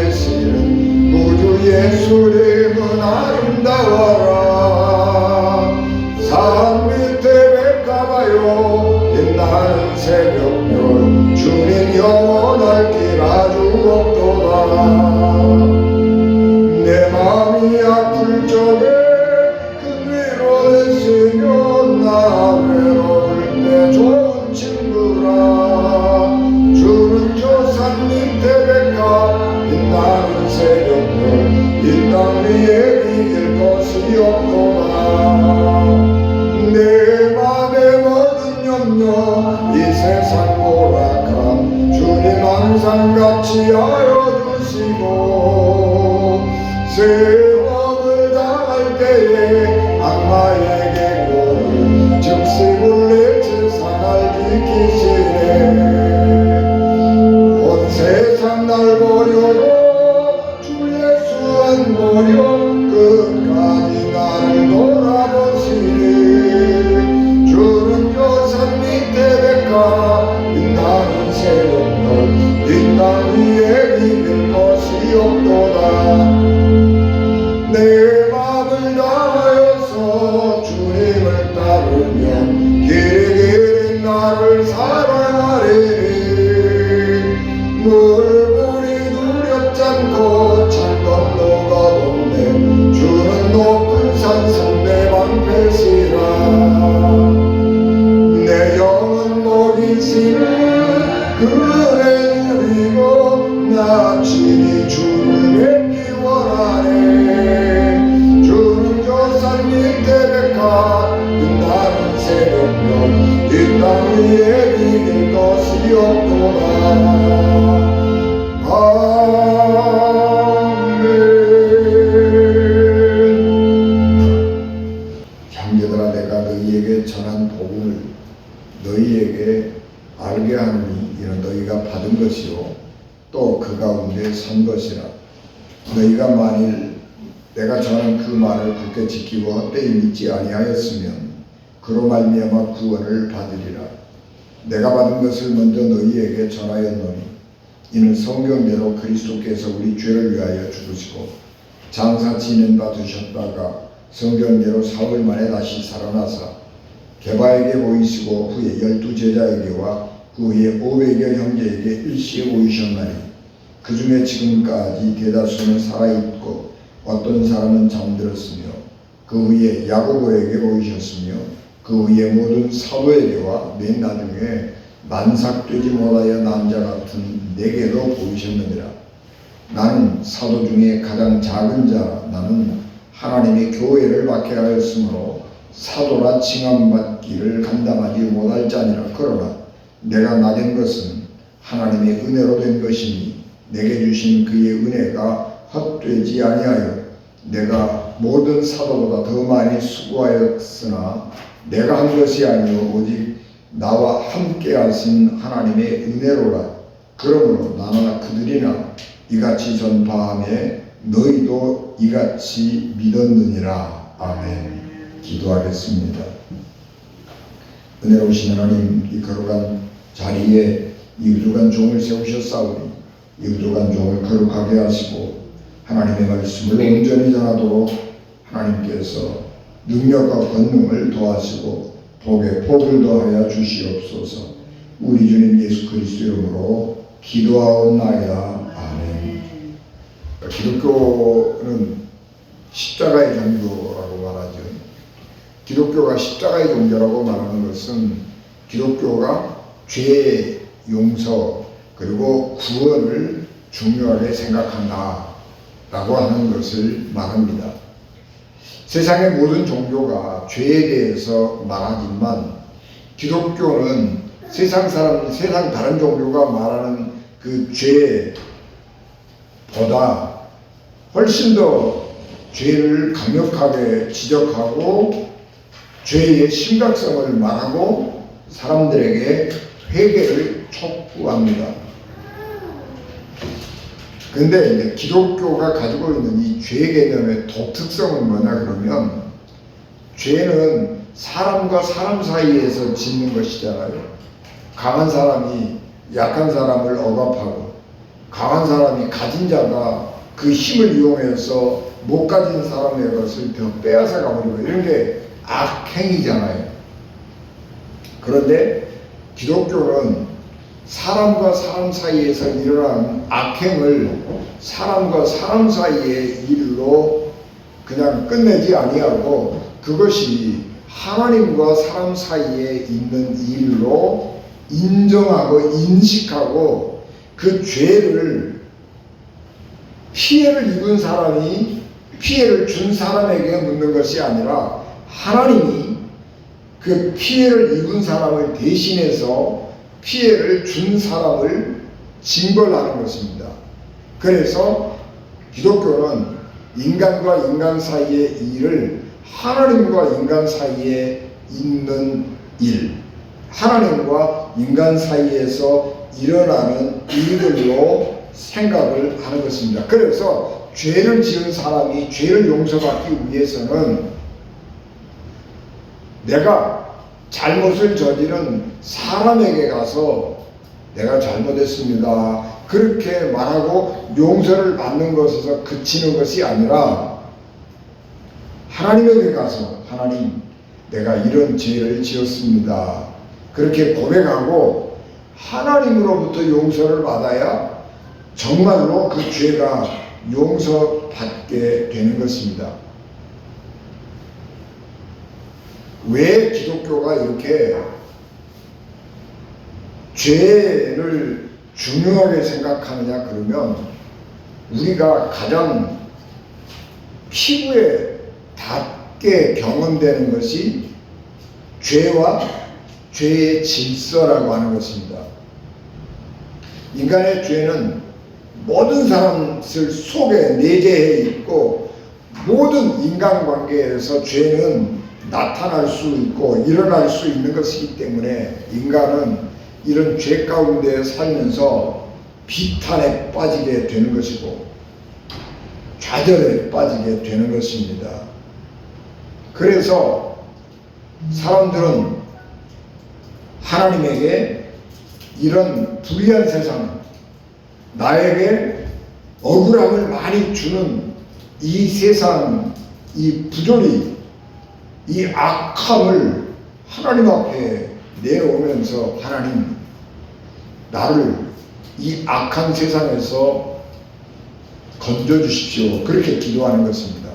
되시는 우주 예수님은 아름다워라. 산 밑에 백가봐요 빛나는 새벽별 주님 영원할 길 아주 없도다. 내 마음이 아플 적에 큰 위로 되시면 나 외로울 때 좋은 친구라. 주는 저 산 밑에 백가 빛나는 새벽별 이 땅 위에 이길 것이 없도다. 내 맘에 모든 염려 이 세상 고락함 주님 항상 같이 하여 주시고 세험을 당할 때에 악마에게 고를 즉시불내 세상을 지키시네. 온 세상 날 버려도 주 예수 안 버려 끝까지 나를 돌아보시네. 주는 저 산 밑에 백가 빛나는 새벽별 이 땅 위에 이길 것이 없도다. 내 맘을 다하여서 주님을 따르면 길이 나를 사랑하리니. 물불이 두렵지 않고 창 건너가본데 주는 높은 산 성대 방패시라. 내 영혼 먹이시는 그 은혜 누리고 나 친히 주를 뵙기 원하네. 주는 저 산 밑에 백가 빛나는 새벽별 이 땅 위에 이길 것이 없도다. 형제들아, 내가 너희에게 전한 복음을 너희에게 알게 하노니 이는 너희가 받은 것이요 또 그 가운데 선 것이라. 너희가 만일 내가 전한 그 말을 굳게 지키고 헛되이 믿지 아니하였으면 그로 말미암아 구원을 받으리라. 내가 받은 것을 먼저 너희에게 전하였노니 이는 성경대로 그리스도께서 우리 죄를 위하여 죽으시고 장사 지낸 바 되셨다가 성경대로 사흘 만에 다시 살아나사 게바에게 보이시고 후에 12 제자에게와 그 후에 500여 형제에게 일시에 보이셨나니 그 중에 지금까지 대다수는 살아있고 어떤 사람은 잠들었으며 그 후에 야고보에게 보이셨으며 그 후에 모든 사도에게와 맨 나중에 만삭되지 못하여 난 자 같은 내게도 보이셨느니라. 나는 사도 중에 가장 작은 자, 나는 하나님의 교회를 맡게 하였으므로 사도라 칭함받기를 감당하지 못할 자니라. 그러나 내가 나된 것은 하나님의 은혜로 된 것이니 내게 주신 그의 은혜가 헛되지 아니하여 내가 모든 사도보다 더 많이 수고하였으나 내가 한 것이 아니요 오직 나와 함께 하신 하나님의 은혜로라. 그러므로 나나 그들이나 이같이 전파하며 너희도 이같이 믿었느니라. 아멘. 기도하겠습니다. 은혜로우신 하나님, 이 거룩한 자리에 이 의족한 종을 세우셨사오니 이 의족한 종을 거룩하게 하시고 하나님의 말씀을 온전히 전하도록 하나님께서 능력과 권능을 더하시고 복에 복을 더하여 주시옵소서. 우리 주님 예수 그리스도 이름으로 기도하옵나이다. 아멘. 기독교는 십자가의 종교라고 말하죠. 기독교가 십자가의 종교라고 말하는 것은 기독교가 죄의 용서 그리고 구원을 중요하게 생각한다 라고 하는 것을 말합니다. 세상의 모든 종교가 죄에 대해서 말하지만 기독교는 세상 다른 종교가 말하는 그 죄보다 훨씬 더 죄를 강력하게 지적하고 죄의 심각성을 말하고 사람들에게 회개를 촉구합니다. 근데 이제 기독교가 가지고 있는 이 죄 개념의 독특성은 뭐냐 그러면 죄는 사람과 사람 사이에서 짓는 것이잖아요. 강한 사람이 약한 사람을 억압하고 강한 사람이 가진 자가 그 힘을 이용해서 못 가진 사람의 것을 더 빼앗아 가버리고 이런 게 악행이잖아요. 그런데 기독교는 사람과 사람 사이에서 일어나는 악행을 사람과 사람 사이의 일로 그냥 끝내지 아니하고 그것이 하나님과 사람 사이에 있는 일로 인정하고 인식하고 그 죄를 피해를 입은 사람이 피해를 준 사람에게 묻는 것이 아니라 하나님이 그 피해를 입은 사람을 대신해서 피해를 준 사람을 징벌하는 것입니다. 그래서 기독교는 인간과 인간 사이의 일을 하나님과 인간 사이에 있는 일, 하나님과 인간 사이에서 일어나는 일들로 생각을 하는 것입니다. 그래서 죄를 지은 사람이 죄를 용서받기 위해서는 내가 잘못을 저지른 사람에게 가서 내가 잘못했습니다 그렇게 말하고 용서를 받는 것에서 그치는 것이 아니라 하나님에게 가서 하나님 내가 이런 죄를 지었습니다 그렇게 고백하고 하나님으로부터 용서를 받아야 정말로 그 죄가 용서받게 되는 것입니다. 왜 기독교가 이렇게 죄를 중요하게 생각하느냐 그러면 우리가 가장 피부에 닿게 경험되는 것이 죄와 죄의 질서라고 하는 것입니다. 인간의 죄는 모든 사람들 속에 내재해 있고 모든 인간관계에서 죄는 나타날 수 있고 일어날 수 있는 것이기 때문에 인간은 이런 죄 가운데 살면서 비탄에 빠지게 되는 것이고 좌절에 빠지게 되는 것입니다. 그래서 사람들은 하나님에게 이런 불의한 세상, 나에게 억울함을 많이 주는 이 세상, 이 부조리, 이 악함을 하나님 앞에 내놓으면서 하나님 나를 이 악한 세상에서 건져주십시오 그렇게 기도하는 것입니다.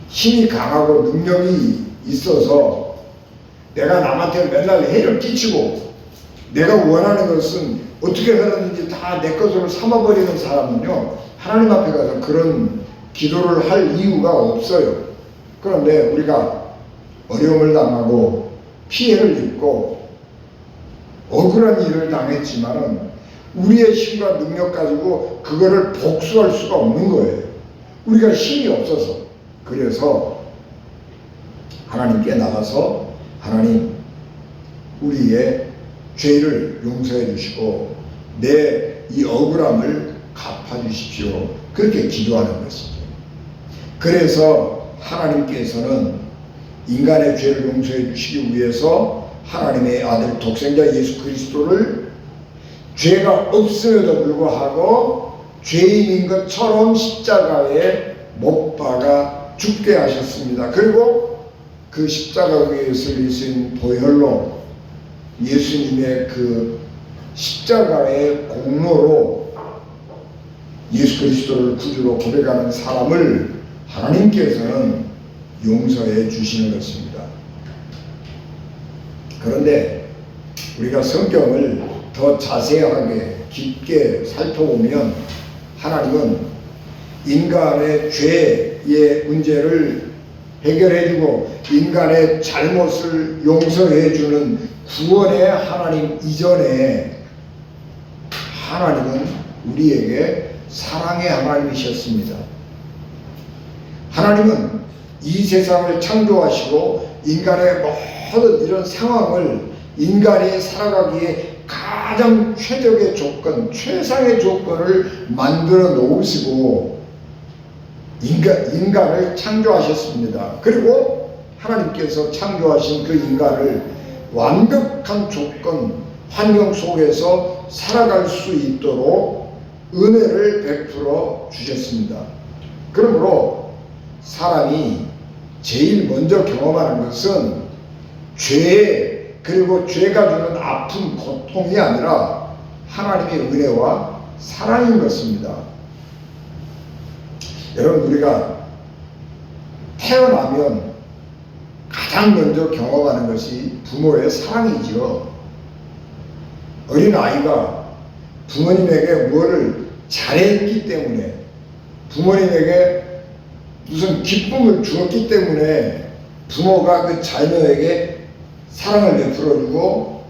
힘이 강하고 능력이 있어서 내가 남한테 맨날 해를 끼치고 내가 원하는 것은 어떻게 하든지 다 내 것으로 삼아버리는 사람은요 하나님 앞에 가서 그런 기도를 할 이유가 없어요. 그런데 우리가 어려움을 당하고 피해를 입고 억울한 일을 당했지만은 우리의 힘과 능력 가지고 그거를 복수할 수가 없는 거예요. 우리가 힘이 없어서. 그래서 하나님께 나가서 하나님 우리의 죄를 용서해 주시고 내 이 억울함을 갚아 주십시오 그렇게 기도하는 것이죠. 그래서 하나님께서는 인간의 죄를 용서해 주시기 위해서 하나님의 아들 독생자 예수 그리스도를 죄가 없음에도 불구하고 죄인인 것처럼 십자가에 못 박아 죽게 하셨습니다. 그리고 그 십자가 위에서 흘리신 보혈로 예수님의 그 십자가의 공로로 예수 그리스도를 구주로 고백하는 사람을 하나님께서는 용서해 주시는 것입니다. 그런데 우리가 성경을 더 자세하게 깊게 살펴보면 하나님은 인간의 죄의 문제를 해결해주고 인간의 잘못을 용서해주는 구원의 하나님 이전에 하나님은 우리에게 사랑의 하나님이셨습니다. 하나님은 이 세상을 창조하시고 인간의 모든 이런 상황을 인간이 살아가기에 가장 최적의 조건, 최상의 조건을 만들어 놓으시고 인간을 창조하셨습니다. 그리고 하나님께서 창조하신 그 인간을 완벽한 조건, 환경 속에서 살아갈 수 있도록 은혜를 베풀어 주셨습니다. 그러므로 사람이 제일 먼저 경험하는 것은 죄, 그리고 죄가 주는 아픔, 고통이 아니라 하나님의 은혜와 사랑인 것입니다. 여러분, 우리가 태어나면 가장 먼저 경험하는 것이 부모의 사랑이죠. 어린아이가 부모님에게 뭐를 잘했기 때문에, 부모님에게 무슨 기쁨을 주었기 때문에 부모가 그 자녀에게 사랑을 베풀어주고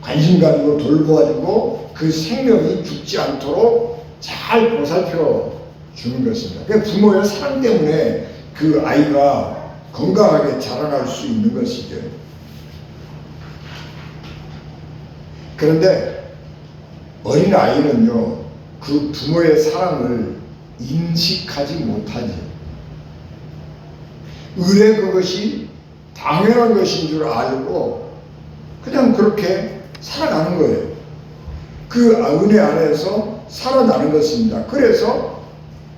관심 가지고 돌보아주고 그 생명이 죽지 않도록 잘 보살펴 주는 것입니다. 그 부모의 사랑 때문에 그 아이가 건강하게 자라날 수 있는 것이죠. 그런데 어린아이는요, 그 부모의 사랑을 인식하지 못하지. 의뢰 그것이 당연한 것인 줄 알고 그냥 그렇게 살아가는 거예요. 그 은혜 안에서 살아나는 것입니다. 그래서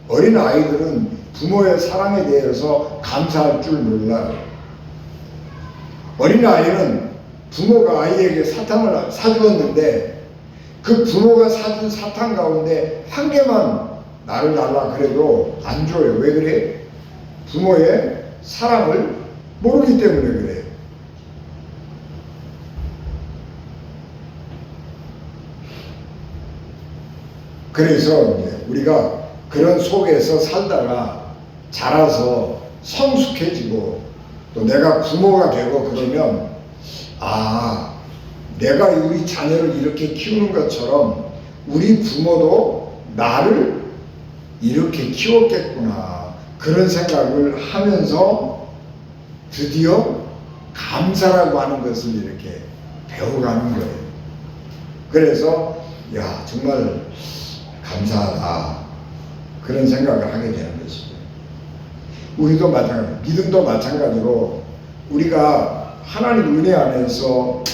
어린아이들은 부모의 사랑에 대해서 감사할 줄 몰라요. 어린아이는 부모가 아이에게 사탕을 사주었는데 그 부모가 사준 사탕 가운데 한 개만 나를 달라 그래도 안 줘요. 왜 그래? 부모의 사랑을 모르기 때문에 그래요. 그래서 우리가 그런 속에서 살다가 자라서 성숙해지고 또 내가 부모가 되고 그러면 내가 우리 자녀를 이렇게 키우는 것처럼 우리 부모도 나를 이렇게 키웠겠구나, 그런 생각을 하면서 드디어 감사라고 하는 것을 이렇게 배워가는 거예요. 그래서 정말 감사하다, 그런 생각을 하게 되는 것이죠. 우리도 마찬가지, 믿음도 마찬가지로 우리가 하나님 은혜 안에서,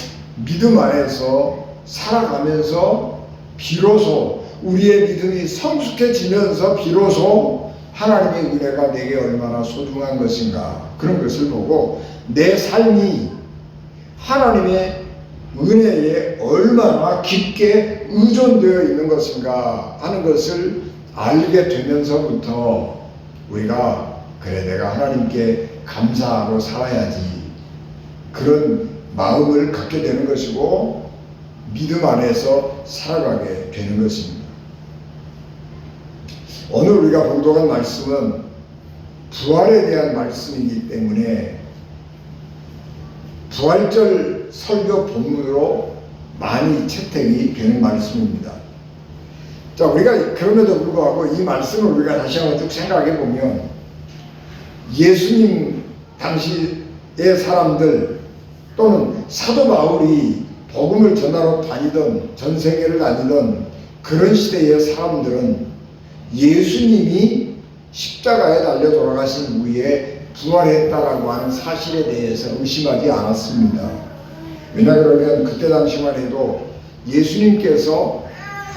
믿음 안에서 살아가면서 비로소 우리의 믿음이 성숙해지면서 비로소 하나님의 은혜가 내게 얼마나 소중한 것인가, 그런 것을 보고 내 삶이 하나님의 은혜에 얼마나 깊게 의존되어 있는 것인가 하는 것을 알게 되면서부터 우리가 그래, 내가 하나님께 감사하고 살아야지, 그런 마음을 갖게 되는 것이고 믿음 안에서 살아가게 되는 것입니다. 오늘 우리가 봉독한 말씀은 부활에 대한 말씀이기 때문에 부활절 설교 본문으로 많이 채택이 되는 말씀입니다. 자, 우리가 그럼에도 불구하고 이 말씀을 우리가 다시 한번 쭉 생각해 보면 예수님 당시의 사람들 또는 사도 바울이 복음을 전하러 다니던, 전 세계를 다니던 그런 시대의 사람들은 예수님이 십자가에 달려 돌아가신 후에 부활했다라고 하는 사실에 대해서 의심하지 않았습니다. 왜냐 그러면 그때 당시만 해도 예수님께서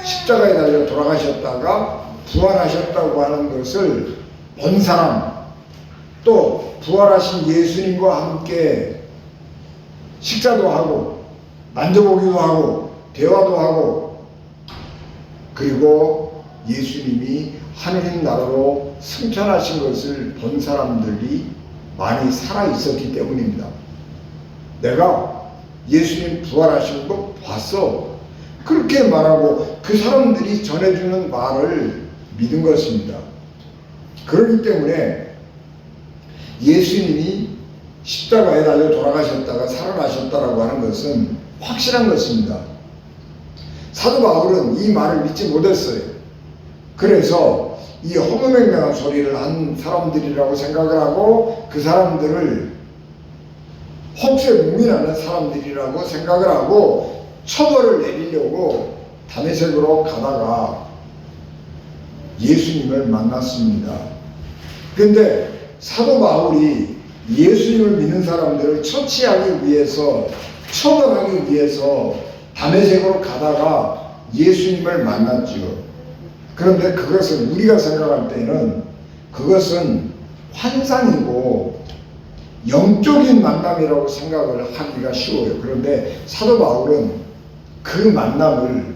십자가에 달려 돌아가셨다가 부활하셨다고 하는 것을 본 사람, 또 부활하신 예수님과 함께 식사도 하고 만져보기도 하고 대화도 하고, 그리고 예수님이 하느님 나라로 승천하신 것을 본 사람들이 많이 살아있었기 때문입니다. 내가 예수님 부활하신 거 봤어, 그렇게 말하고 그 사람들이 전해주는 말을 믿은 것입니다. 그렇기 때문에 예수님이 십자가에 달려 돌아가셨다가 살아나셨다라고 하는 것은 확실한 것입니다. 사도 바울은 이 말을 믿지 못했어요. 그래서 이 허무맹랑한 소리를 한 사람들이라고 생각을 하고 그 사람들을 혹세무민하는 사람들이라고 생각을 하고 처벌을 내리려고 다메섹으로 가다가 예수님을 만났습니다. 그런데 사도 바울이 예수님을 믿는 사람들을 처치하기 위해서, 처벌하기 위해서 다메섹으로 가다가 예수님을 만났죠. 그런데 그것은 우리가 생각할 때는 그것은 환상이고 영적인 만남이라고 생각을 하기가 쉬워요. 그런데 사도 바울은 그 만남을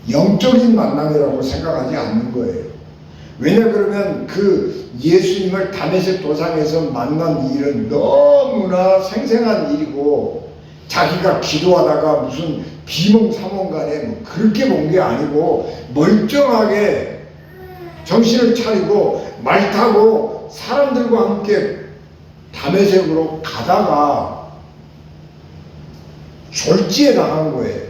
영적인 만남이라고 생각하지 않는 거예요. 왜냐 그러면 그 예수님을 다메섹 도상에서 만난 일은 너무나 생생한 일이고 자기가 기도하다가 무슨 비몽사몽간에 뭐 그렇게 본 게 아니고 멀쩡하게 정신을 차리고 말 타고 사람들과 함께 다메섹으로 가다가 졸지에 당한 거예요.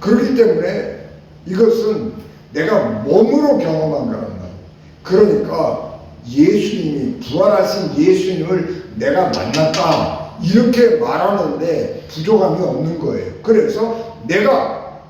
그렇기 때문에 이것은 내가 몸으로 경험한 거란 말이에요. 그러니까 예수님이 부활하신 예수님을 내가 만났다 이렇게 말하는데 부족함이 없는 거예요. 그래서 내가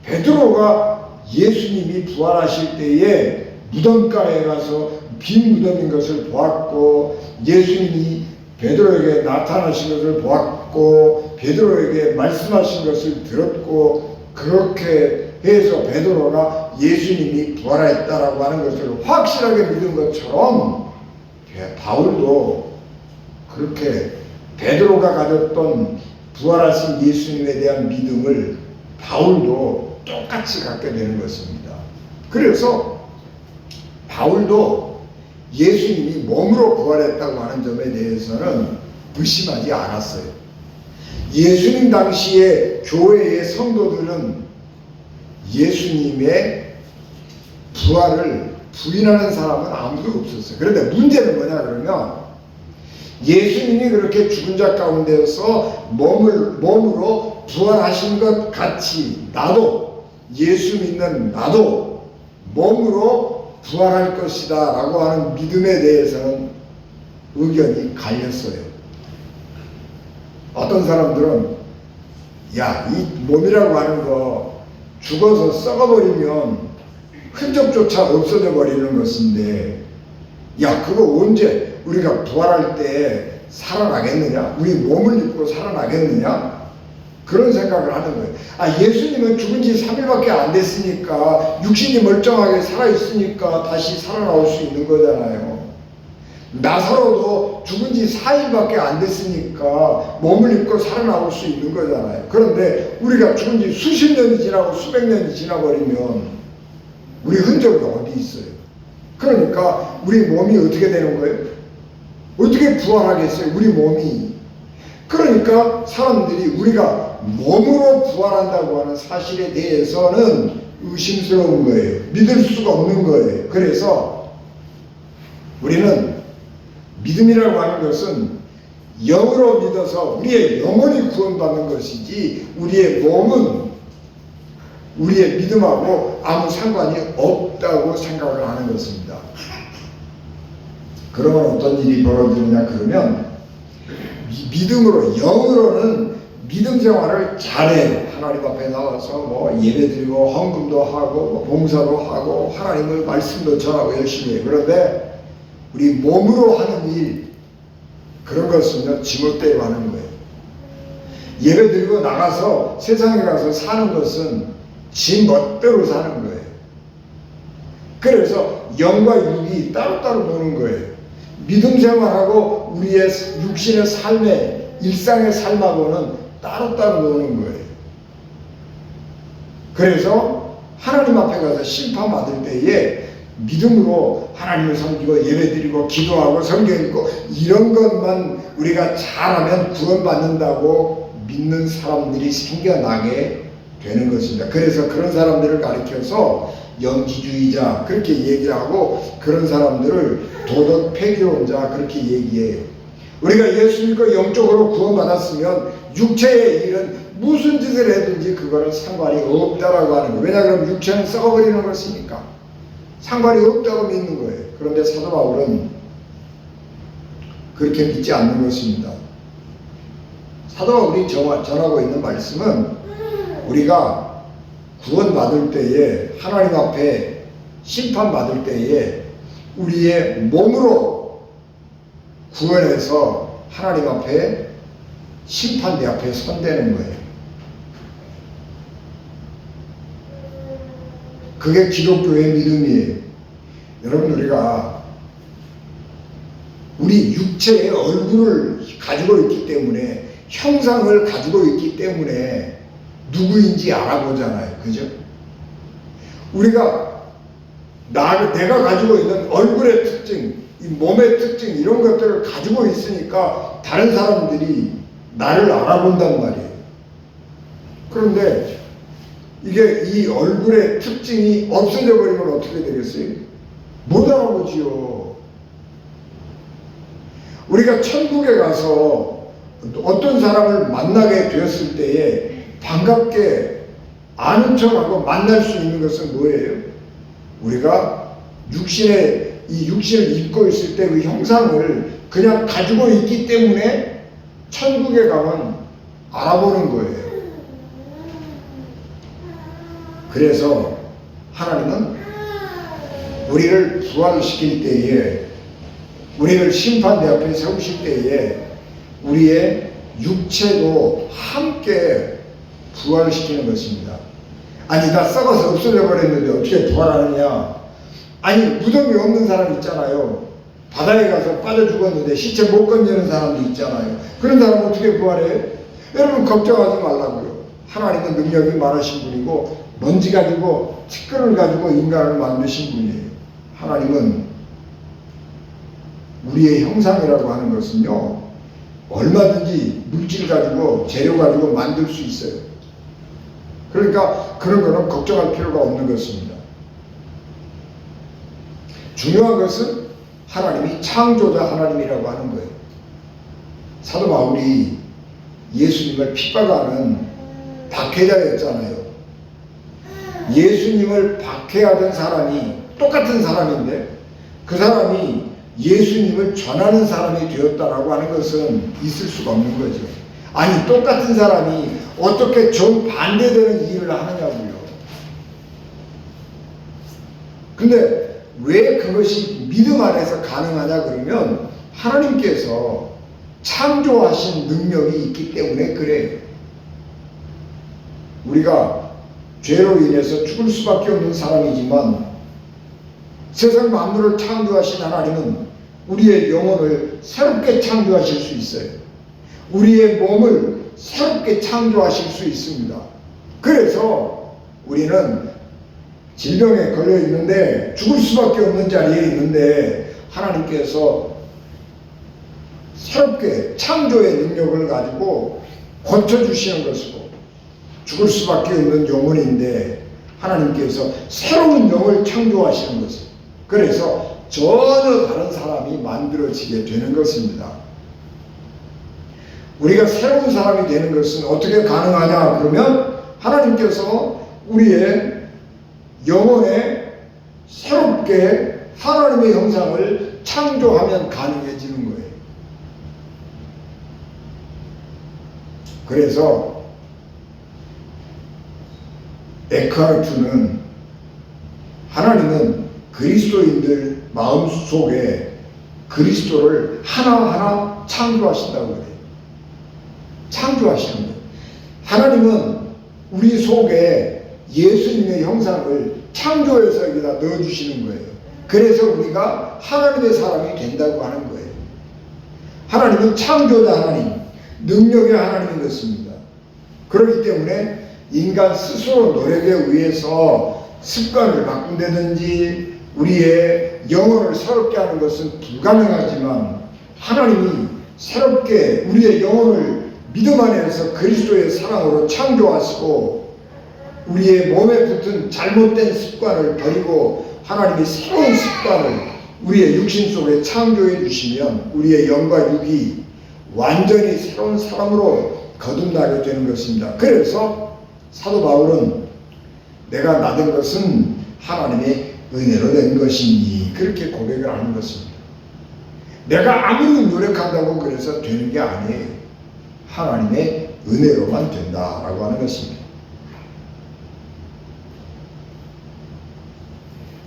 베드로가 예수님이 부활하실 때에 무덤가에 가서 빈 무덤인 것을 보았고 예수님이 베드로에게 나타나신 것을 보았고 베드로에게 말씀하신 것을 들었고 그렇게 해서 베드로가 예수님이 부활했다라고 하는 것을 확실하게 믿은 것처럼 바울도 그렇게 베드로가 가졌던 부활하신 예수님에 대한 믿음을 바울도 똑같이 갖게 되는 것입니다. 그래서 바울도 예수님이 몸으로 부활했다고 하는 점에 대해서는 의심하지 않았어요. 예수님 당시에 교회의 성도들은 예수님의 부활을 부인하는 사람은 아무도 없었어요. 그런데 문제는 뭐냐 그러면 예수님이 그렇게 죽은 자 가운데서 몸으로 부활하신 것 같이 나도 예수 믿는 나도 몸으로 부활할 것이다 라고 하는 믿음에 대해서는 의견이 갈렸어요. 어떤 사람들은 야, 이 몸이라고 하는 거 죽어서 썩어버리면 흔적조차 없어져 버리는 것인데 야, 그거 언제 우리가 부활할 때 살아나겠느냐? 우리 몸을 입고 살아나겠느냐? 그런 생각을 하는 거예요. 예수님은 죽은 지 3일밖에 안 됐으니까 육신이 멀쩡하게 살아있으니까 다시 살아나올 수 있는 거잖아요. 나사로도 죽은 지 4일밖에 안 됐으니까 몸을 입고 살아나올 수 있는 거잖아요. 그런데 우리가 죽은 지 수십 년이 지나고 수백 년이 지나버리면 우리 흔적이 어디 있어요? 그러니까 우리 몸이 어떻게 되는 거예요? 어떻게 부활하겠어요? 우리 몸이. 그러니까 사람들이 우리가 몸으로 부활한다고 하는 사실에 대해서는 의심스러운 거예요. 믿을 수가 없는 거예요. 그래서 우리는 믿음이라고 하는 것은 영으로 믿어서 우리의 영혼이 구원받는 것이지 우리의 몸은 우리의 믿음하고 아무 상관이 없다고 생각을 하는 것입니다. 그러면 어떤 일이 벌어지느냐 그러면 믿음으로 영으로는 믿음 생활을 잘해요. 하나님 앞에 나와서 뭐 예배드리고 헌금도 하고 봉사도 하고 하나님의 말씀도 전하고 열심히 해요. 그런데 우리 몸으로 하는 일 그런 것은요 지멋대로 하는 거예요. 예배드리고 나가서 세상에 가서 사는 것은 지 멋대로 사는 거예요. 그래서 영과 육이 따로따로 노는 거예요. 믿음 생활하고 우리의 육신의 삶의 일상의 삶하고는 따로따로 노는 거예요. 그래서 하나님 앞에 가서 심판받을 때에 믿음으로 하나님을 섬기고 예배드리고 기도하고 성경 읽고 이런 것만 우리가 잘하면 구원받는다고 믿는 사람들이 생겨나게 되는 것입니다. 그래서 그런 사람들을 가리켜서 영지주의자 그렇게 얘기하고 그런 사람들을 도덕 폐기론자 그렇게 얘기해요. 우리가 예수 믿고 영적으로 구원받았으면 육체의 일은 무슨 짓을 해든지 그거는 상관이 없다라고 하는 거예요. 왜냐하면 육체는 썩어버리는 것이니까 상관이 없다고 믿는 거예요. 그런데 사도 바울은 그렇게 믿지 않는 것입니다. 사도 바울이 전하고 있는 말씀은 우리가 구원받을 때에 하나님 앞에 심판받을 때에 우리의 몸으로 구원해서 하나님 앞에 심판대 앞에 선대는 거예요. 그게 기독교의 믿음이에요. 여러분, 우리가 우리 육체의 얼굴을 가지고 있기 때문에, 형상을 가지고 있기 때문에 누구인지 알아보잖아요. 그죠? 우리가 내가 가지고 있는 얼굴의 특징, 이 몸의 특징, 이런 것들을 가지고 있으니까 다른 사람들이 나를 알아본단 말이에요. 그런데 이게 이 얼굴의 특징이 없어져 버리면 어떻게 되겠어요? 못 알아보지요. 우리가 천국에 가서 어떤 사람을 만나게 되었을 때에 반갑게 아는 척하고 만날 수 있는 것은 뭐예요? 우리가 육신을 입고 있을 때 그 형상을 그냥 가지고 있기 때문에 천국에 가면 알아보는 거예요. 그래서 하나님은 우리를 부활시킬 때에, 우리를 심판대 앞에 세우실 때에 우리의 육체도 함께 부활을 시키는 것입니다. 아니, 나 썩어서 없어져 버렸는데 어떻게 부활하느냐? 아니, 무덤이 없는 사람 있잖아요. 바다에 가서 빠져 죽었는데 시체 못 건지는 사람도 있잖아요. 그런 사람 어떻게 부활해요? 여러분, 걱정하지 말라고요. 하나님은 능력이 많으신 분이고 먼지 가지고 티끌을 가지고 인간을 만드신 분이에요. 하나님은 우리의 형상이라고 하는 것은요, 얼마든지 물질 가지고 재료 가지고 만들 수 있어요. 그러니까 그런 거는 걱정할 필요가 없는 것입니다. 중요한 것은 하나님이 창조자 하나님이라고 하는 거예요. 사도 바울이 예수님을 핍박하는 박해자였잖아요. 예수님을 박해하던 사람이 똑같은 사람인데 그 사람이 예수님을 전하는 사람이 되었다라고 하는 것은 있을 수가 없는 거죠. 아니, 똑같은 사람이 어떻게 정반대되는 일을 하느냐고요. 근데 왜 그것이 믿음 안에서 가능하냐 그러면 하나님께서 창조하신 능력이 있기 때문에 그래요. 우리가 죄로 인해서 죽을 수밖에 없는 사람이지만 세상 만물을 창조하신 하나님은 우리의 영혼을 새롭게 창조하실 수 있어요. 우리의 몸을 새롭게 창조하실 수 있습니다. 그래서 우리는 질병에 걸려 있는데 죽을 수밖에 없는 자리에 있는데 하나님께서 새롭게 창조의 능력을 가지고 고쳐주시는 것이고, 죽을 수밖에 없는 영혼인데 하나님께서 새로운 영을 창조하시는 것이에요. 그래서 전혀 다른 사람이 만들어지게 되는 것입니다. 우리가 새로운 사람이 되는 것은 어떻게 가능하냐 그러면 하나님께서 우리의 영혼에 새롭게 하나님의 형상을 창조하면 가능해지는 거예요. 그래서 에크하르트는 하나님은 그리스도인들 마음속에 그리스도를 하나하나 창조하신다고 그래요. 창조하시는 거예요. 하나님은 우리 속에 예수님의 형상을 창조해서 여기다 넣어주시는 거예요. 그래서 우리가 하나님의 사람이 된다고 하는 거예요. 하나님은 창조자 하나님, 능력의 하나님인 것입니다. 그렇기 때문에 인간 스스로 노력에 의해서 습관을 바꾼다든지 우리의 영혼을 새롭게 하는 것은 불가능하지만 하나님이 새롭게 우리의 영혼을 믿음 안에서 그리스도의 사랑으로 창조하시고 우리의 몸에 붙은 잘못된 습관을 버리고 하나님이 새로운 습관을 우리의 육신 속에 창조해 주시면 우리의 영과 육이 완전히 새로운 사람으로 거듭나게 되는 것입니다. 그래서 사도 바울은 내가 나된 것은 하나님의 은혜로 된 것이니 그렇게 고백을 하는 것입니다. 내가 아무리 노력한다고 그래서 되는 게 아니에요. 하나님의 은혜로만 된다라고 하는 것입니다.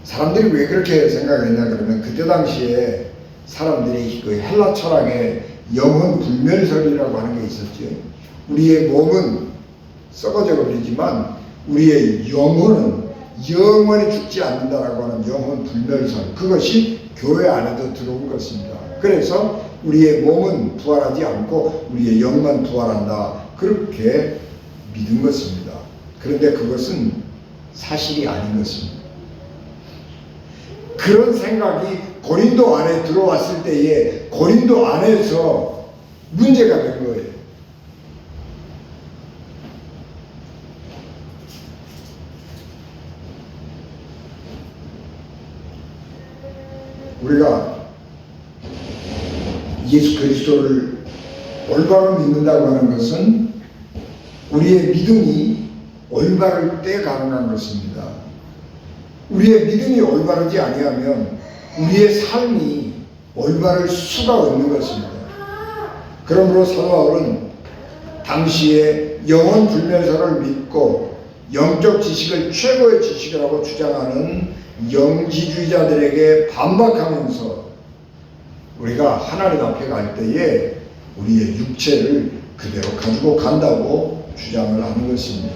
사람들이 왜 그렇게 생각했냐 그러면 그때 당시에 사람들이 그 헬라 철학에 영혼 불멸설이라고 하는 게 있었죠. 우리의 몸은 썩어져 버리지만 우리의 영혼은 영원히 죽지 않는다라고 하는 영혼 불멸설, 그것이 교회 안에도 들어온 것입니다. 그래서 우리의 몸은 부활하지 않고 우리의 영만 부활한다, 그렇게 믿은 것입니다. 그런데 그것은 사실이 아닌 것입니다. 그런 생각이 고린도 안에 들어왔을 때에 고린도 안에서 문제가 된 거예요. 우리가 예수 그리스도를 올바로 믿는다고 하는 것은 우리의 믿음이 올바를 때 가능한 것입니다. 우리의 믿음이 올바르지 아니하면 우리의 삶이 올바를 수가 없는 것입니다. 그러므로 사도 바울은 당시에 영혼 불멸설을 믿고 영적 지식을 최고의 지식이라고 주장하는 영지주의자들에게 반박하면서 우리가 하나님 앞에 갈 때에 우리의 육체를 그대로 가지고 간다고 주장을 하는 것입니다.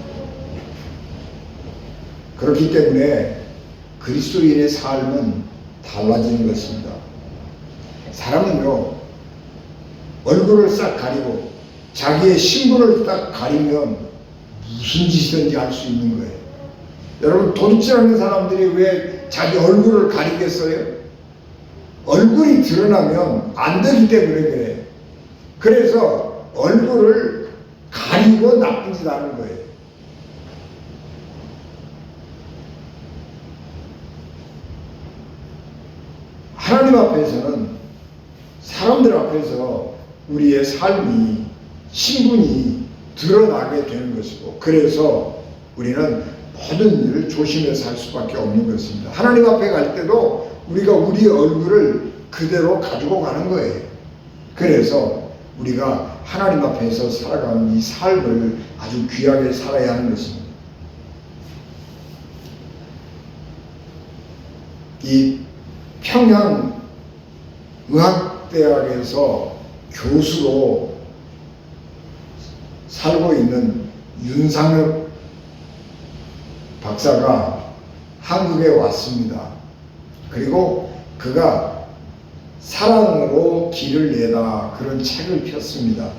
그렇기 때문에 그리스도인의 삶은 달라지는 것입니다. 사람은요, 얼굴을 싹 가리고 자기의 신분을 딱 가리면 무슨 짓이든지 할 수 있는 거예요. 여러분, 도둑질하는 사람들이 왜 자기 얼굴을 가리겠어요? 얼굴이 드러나면 안 되기 때문에 그래요. 그래서 얼굴을 가리고 나쁜 짓 하는 거예요. 하나님 앞에서는, 사람들 앞에서 우리의 삶이, 신분이 드러나게 되는 것이고, 그래서 우리는 모든 일을 조심해서 할 수밖에 없는 것입니다. 하나님 앞에 갈 때도 우리가 우리의 얼굴을 그대로 가지고 가는 거예요. 그래서 우리가 하나님 앞에서 살아가는 이 삶을 아주 귀하게 살아야 하는 것입니다. 이 평양의학대학에서 교수로 살고 있는 윤상혁 박사가 한국에 왔습니다. 그리고 그가 사랑으로 길을 내다, 그런 책을 폈습니다.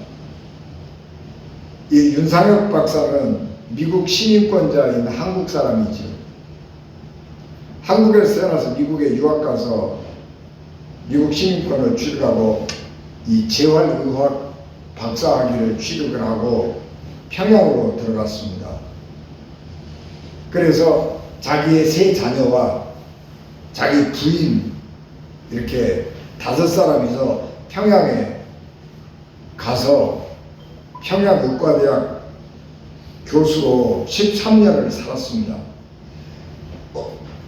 이 윤상혁 박사는 미국 시민권자인 한국 사람이죠. 한국에서 태어나서 미국에 유학 가서 미국 시민권을 취득하고 이 재활의학 박사학위를 취득을 하고 평양으로 들어갔습니다. 그래서 자기의 세 자녀와 자기 부인 이렇게 5사람이서 평양에 가서 평양의과대학 교수로 13년을 살았습니다.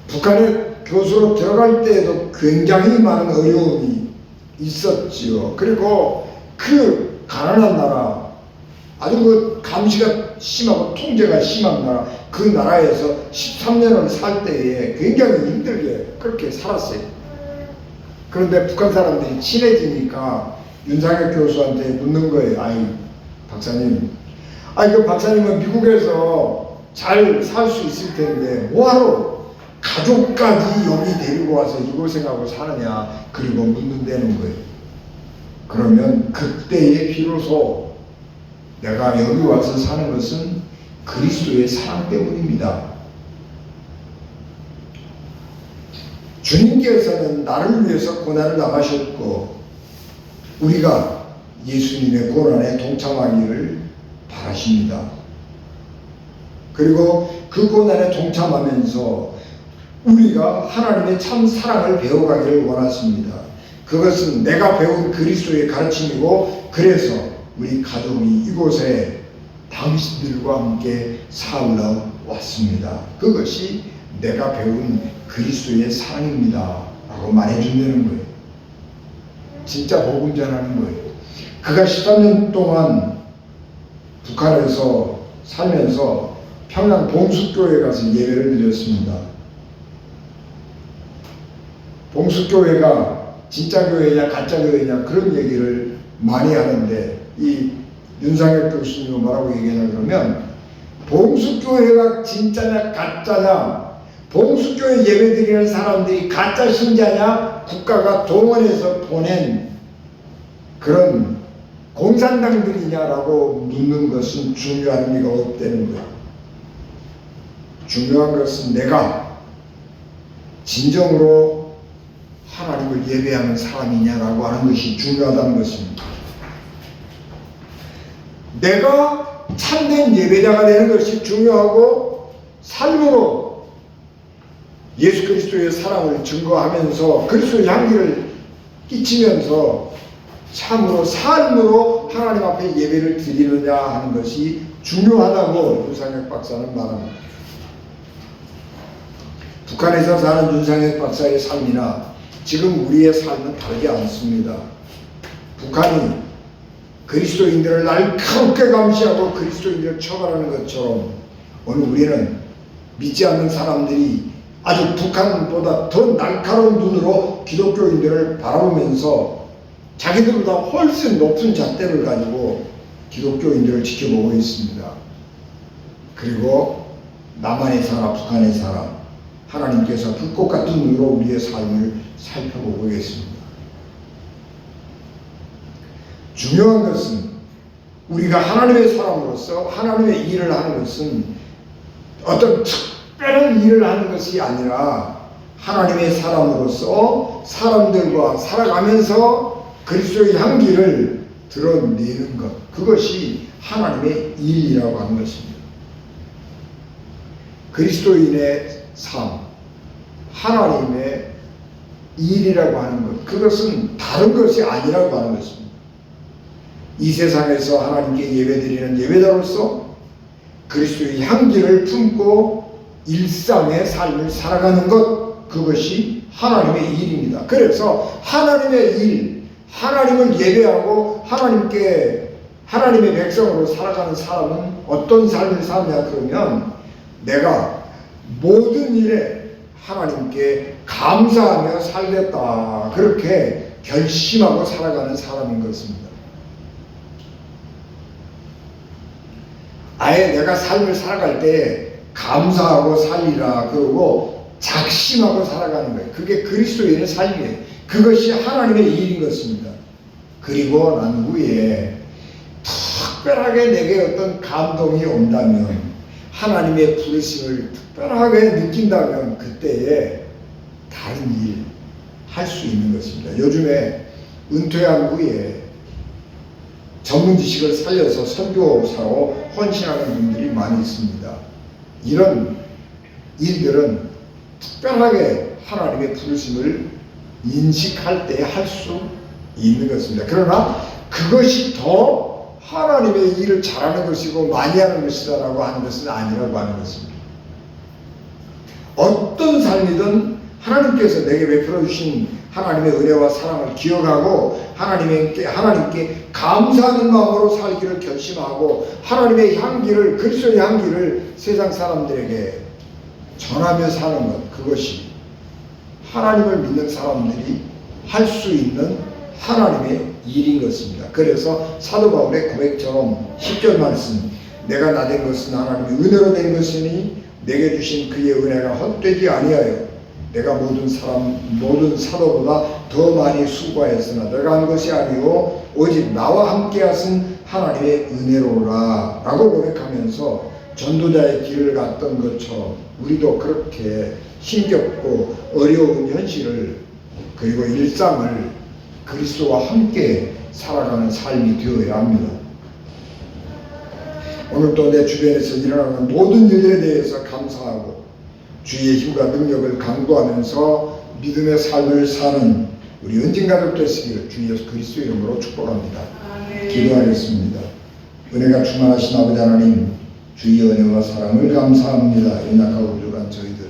북한에 교수로 들어갈 때에도 굉장히 많은 어려움이 있었지요. 그리고 그 가난한 나라, 아주 그 감시가 심하고 통제가 심한 나라, 그 나라에서 13년을 살 때에 굉장히 힘들게 그렇게 살았어요. 그런데 북한 사람들이 친해지니까 윤상혁 교수한테 묻는 거예요. 아이, 박사님, 그 박사님은 미국에서 잘 살 수 있을 텐데 뭐하러 가족까지 여기 데리고 와서 이곳에 가고 사느냐, 그리고 묻는다는 거예요. 그러면 그때에 비로소 내가 여기 와서 사는 것은 그리스도의 사랑 때문입니다. 주님께서는 나를 위해서 고난을 당하셨고 우리가 예수님의 고난에 동참하기를 바라십니다. 그리고 그 고난에 동참하면서 우리가 하나님의 참 사랑을 배워가기를 원하십니다. 그것은 내가 배운 그리스도의 가르침이고, 그래서 우리 가족이 이곳에 당신들과 함께 살러 왔습니다. 그것이 내가 배운 그리스도의 사랑입니다 라고 말해준다는 거예요. 진짜 복음 전하는 거예요. 그가 13년 동안 북한에서 살면서 평양 봉숙교회에 가서 예배를 드렸습니다. 봉숙교회가 진짜 교회냐 가짜 교회냐 그런 얘기를 많이 하는데, 이 윤상혁 교수님은 뭐라고 얘기하냐 그러면, 봉숙교회가 진짜냐 가짜냐 봉수교회 예배드리는 사람들이 가짜 신자냐 국가가 동원해서 보낸 그런 공산당들이냐라고 묻는 것은 중요한 의미가 없다는 거예요. 중요한 것은 내가 진정으로 하나님을 예배하는 사람이냐라고 하는 것이 중요하다는 것입니다. 내가 참된 예배자가 되는 것이 중요하고 삶으로 예수 그리스도의 사랑을 증거하면서 그리스도의 향기를 끼치면서 참으로 삶으로 하나님 앞에 예배를 드리느냐 하는 것이 중요하다고 윤상혁 박사는 말합니다. 북한에서 사는 윤상혁 박사의 삶이나 지금 우리의 삶은 다르지 않습니다. 북한이 그리스도인들을 날카롭게 감시하고 그리스도인들을 처벌하는 것처럼 오늘 우리는 믿지 않는 사람들이 아주 북한보다 더 날카로운 눈으로 기독교인들을 바라보면서 자기들보다 훨씬 높은 잣대를 가지고 기독교인들을 지켜보고 있습니다. 그리고 남한에 살아 북한에 살아 하나님께서 불꽃 같은 눈으로 우리의 삶을 살펴보고 계십니다. 중요한 것은 우리가 하나님의 사람으로서 하나님의 일을 하는 것은 어떤 특별한 일을 하는 것이 아니라 하나님의 사람으로서 사람들과 살아가면서 그리스도의 향기를 드러내는 것, 그것이 하나님의 일이라고 하는 것입니다. 그리스도인의 삶, 하나님의 일이라고 하는 것, 그것은 다른 것이 아니라고 하는 것입니다. 이 세상에서 하나님께 예배드리는 예배자로서 그리스도의 향기를 품고 일상의 삶을 살아가는 것, 그것이 하나님의 일입니다. 그래서 하나님의 일, 하나님을 예배하고 하나님의 백성으로 살아가는 사람은 어떤 삶을 사느냐 그러면 내가 모든 일에 하나님께 감사하며 살겠다, 그렇게 결심하고 살아가는 사람인 것입니다. 아예 내가 삶을 살아갈 때 감사하고 살리라 그러고 작심하고 살아가는 거예요. 그게 그리스도인의 삶이에요. 그것이 하나님의 일인 것입니다. 그리고 난 후에 특별하게 내게 어떤 감동이 온다면, 하나님의 부르심을 특별하게 느낀다면 그때에 다른 일 할 수 있는 것입니다. 요즘에 은퇴한 후에 전문 지식을 살려서 선교사로 헌신하는 분들이 많이 있습니다. 이런 일들은 특별하게 하나님의 부르심을 인식할 때 할 수 있는 것입니다. 그러나 그것이 더 하나님의 일을 잘하는 것이고 많이 하는 것이다라고 하는 것은 아니라고 하는 것입니다. 어떤 삶이든 하나님께서 내게 베풀어 주신 하나님의 은혜와 사랑을 기억하고 하나님께 감사하는 마음으로 살기를 결심하고 하나님의 향기를, 그리스도의 향기를 세상 사람들에게 전하며 사는 것, 그것이 하나님을 믿는 사람들이 할 수 있는 하나님의 일인 것입니다. 그래서 사도 바울의 고백처럼 10절 말씀, 내가 나된 것은 하나님의 은혜로 된 것이니 내게 주신 그의 은혜가 헛되지 아니하여 내가 모든 사도보다 더 많이 수고하였으나 내가 한 것이 아니고 오직 나와 함께 하신 하나님의 은혜로라 라고 고백하면서 전도자의 길을 갔던 것처럼 우리도 그렇게 힘겹고 어려운 현실을, 그리고 일상을 그리스도와 함께 살아가는 삶이 되어야 합니다. 오늘도 내 주변에서 일어나는 모든 일들에 대해서 감사하고 주의 힘과 능력을 강구하면서 믿음의 삶을 사는 우리 은진가족 되시기를 주 예수 그리스도 이름으로 축복합니다. 기도하겠습니다. 은혜가 충만하신 아버지 하나님, 주의 은혜와 사랑을 감사합니다. 연약하고 부족한 저희들,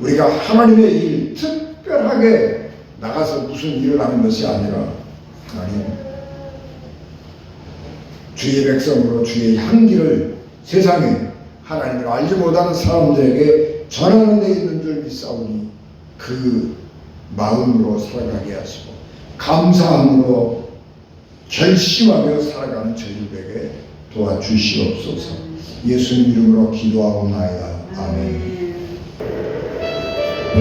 우리가 하나님의 일 특별하게 나가서 무슨 일을 하는 것이 아니라 하나님 주의 백성으로 주의 향기를 세상에 하나님을 알지 못하는 사람들에게 전하는 데 있는 줄 믿사오니 그 마음으로 살아가게 하시고 감사함으로 결심하며 살아가는 저희들에게 도와주시옵소서. 예수님 이름으로 기도하옵나이다. 아멘. 이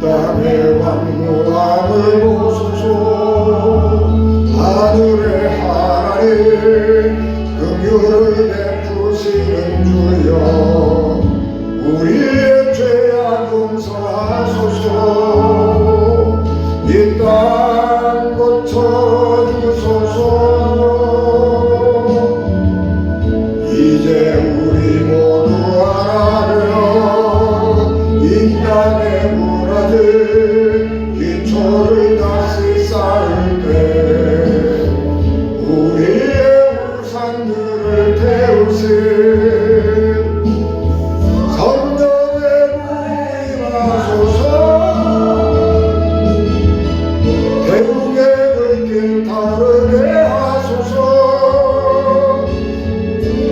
땅의 황무함을 보소서. 하늘의 하나님 긍휼을 베푸시는 주여, 우리의 죄악 용서하소서. 이 땅 고쳐주소서. 이제 우리 모두 하나면 이 땅에 무너진 기초를 다시 쌓을 때 우리의 우상들을 태우신 성령의 부임하소서. 대국의 불길 타르게 하소서.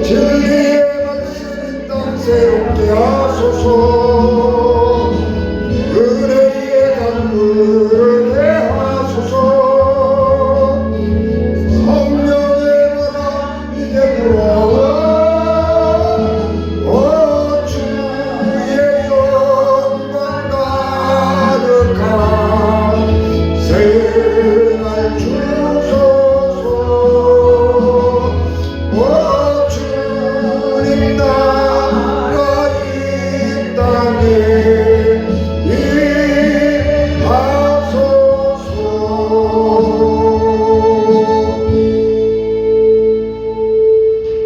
진리의 말씀 이 땅 새롭게 하소서. 은혜의 강물을 대하소서. 성령의 바람 이제 불어와 주의 영광 가득한 생활 주소서. 주님 나라 이 땅에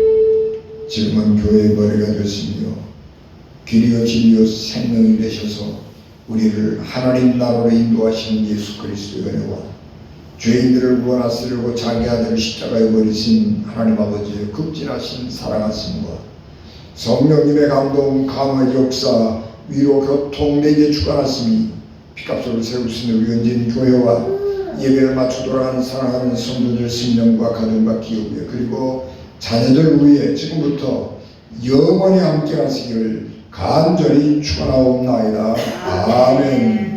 임하소서. 지금은 교회의 머리가 되시며 길이요 진리요 생명이 되셔서 우리를 하나님 나라로 인도하시는 예수 그리스도의 은혜와 죄인들을 구원하시려고 자기 아들을 십자가에 버리신 하나님 아버지의 극진하신 사랑하심과 성령님의 감동 감화의 역사 위로 교통 내게 주관하심이 피값으로 세우시는 우리 은진 교회와 예배를 맞춰 돌아가는 사랑하는 성도들 생명과 가정과 기업에 그리고 자녀들 위에 지금부터 영원히 함께 하시기를 간절히 축원하옵나이다. 아멘.